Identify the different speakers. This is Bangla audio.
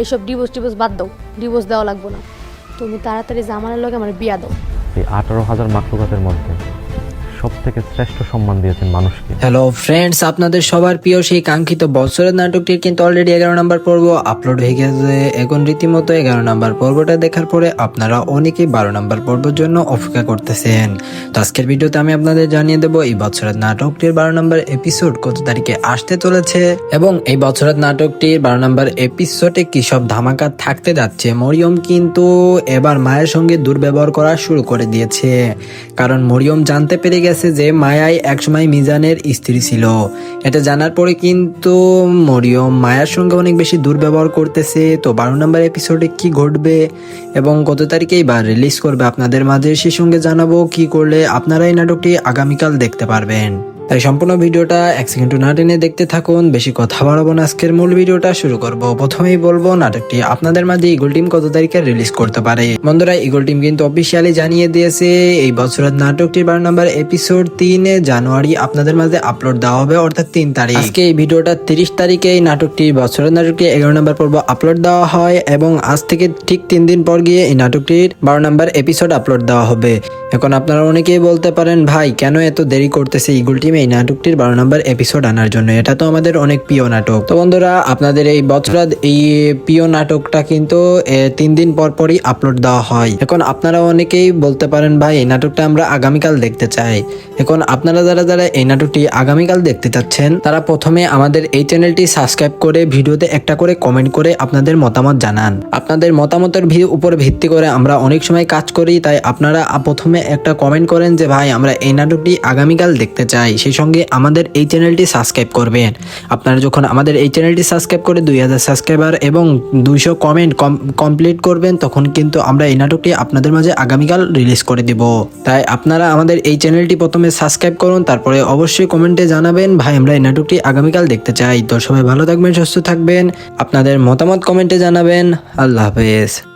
Speaker 1: এইসব ডিভোর্স বাদ দাও, ডিভোর্স দেওয়া লাগবে না। তুমি তাড়াতাড়ি জামালের লগে আমার বিয়া দাও।
Speaker 2: এই 18,000 মাকলুকাতের মধ্যে সব থেকে শ্রেষ্ঠ সম্মান দিয়েছেন মানুষকে।
Speaker 3: হ্যালো ফ্রেন্ডস, আপনাদের সবার প্রিয় সেই কাঙ্ক্ষিত বছরের নাটকটির কিন্তু অলরেডি 11 নম্বর পর্ব আপলোড হয়ে গেছে। এখন রীতিমতো 11 নম্বর পর্বটা দেখার পরে আপনারা অনেকেই 12 নম্বর পর্বের জন্য অপেক্ষা করতেছেন। তো আজকের ভিডিওতে আমি আপনাদের জানিয়ে দেবো এই বছরের নাটকটির 12 নম্বর এপিসোড কত তারিখে আসতে চলেছে এবং এই বছরের নাটকটির 12 নম্বর এপিসোডে কি সব ধামাকা থাকতে যাচ্ছে। মরিয়ম কিন্তু এবার মায়ের সঙ্গে দুর্ব্যবহার করা শুরু করে দিয়েছে, কারণ মরিয়ম জানতে পেরে গেছে যে মায়াই একসময় মিজানের স্ত্রী ছিল। এটা জানার পরে কিন্তু মরিয়ম মায়ার সঙ্গে অনেক বেশি দুর্ব্যবহার করতেছে। তো 12 নম্বর এপিসোডে কি ঘটবে এবং কত তারিখেই বা রিলিজ করবে আপনাদের মাঝে সে সঙ্গে জানাবো কি করলে আপনারা এই নাটকটি আগামীকাল দেখতে পারবেন। তাই সম্পূর্ণ ভিডিওটা 1 সেকেন্ড না টেনে দেখতে থাকুন। বেশি কথা বাড়াবো না, আজকের মূল ভিডিওটা শুরু করব। প্রথমেই বলবো নাটকটি আপনাদের মাঝে ইগল টিম কত তারিখে রিলিজ করতে পারে। বন্ধুরা, ইগল টিম কিন্তু অফিসিয়ালি জানিয়ে দিয়েছে এই বছরের নাটকটির 12 নম্বর এপিসোড 3 জানুয়ারি আপনাদের মাঝে আপলোড দেওয়া হবে, অর্থাৎ 3 তারিখ। আজকে এই ভিডিওটা 30 তারিখে এই নাটকটির বছরের নাটকটি 11 নম্বর পর্ব আপলোড দেওয়া হয় এবং আজ থেকে ঠিক 3 দিন পর গিয়ে এই নাটকটির 12 নম্বর এপিসোড আপলোড দেওয়া হবে। এখন আপনারা অনেকেই বলতে পারেন, ভাই কেন এত দেরি করতেছে ইগল টিম এই নাটকটির 12 নম্বর এপিসোড আনার জন্য? এটা তো আমাদের অনেক প্রিয় নাটক। তো বন্ধুরা, আপনাদের এই বছরের এই প্রিয় নাটকটা কিন্তু 3 দিন পর পরই আপলোড দেওয়া হয়। এখন আপনারা অনেকেই বলতে পারেন, ভাই এই নাটকটা আমরা আগামীকাল দেখতে চাই। এখন আপনারা যারা এই নাটকটি আগামীকাল দেখতে চাচ্ছেন তারা প্রথমে আমাদের এই চ্যানেলটি সাবস্ক্রাইব করে ভিডিওতে একটা করে কমেন্ট করে আপনাদের মতামত জানান। আপনাদের মতামতের উপর ভিত্তি করে আমরা অনেক সময় কাজ করি, তাই আপনারা প্রথমে একটা কমেন্ট করেন যে ভাই আমরা এই নাটকটি আগামীকাল দেখতে চাই, সেই সঙ্গে আমাদের এই চ্যানেলটি সাবস্ক্রাইব করবেন। আপনারা যখন আমাদের এই চ্যানেলটি সাবস্ক্রাইব করে 2000 সাবস্ক্রাইবার এবং 200 কমেন্ট কমপ্লিট করবেন, তখন কিন্তু আমরা এই নাটকটি আপনাদের মাঝে আগামীকাল রিলিজ করে দিব। তাই আপনারা আমাদের এই চ্যানেলটি প্রথমে সাবস্ক্রাইব করুন, তারপরে অবশ্যই কমেন্টে জানাবেন ভাই আমরা এই নাটকটি আগামীকাল দেখতে চাই। তো সবাই ভালো থাকবেন, সুস্থ থাকবেন, আপনাদের মতামত কমেন্টে জানাবেন। আল্লাহ হাফেজ।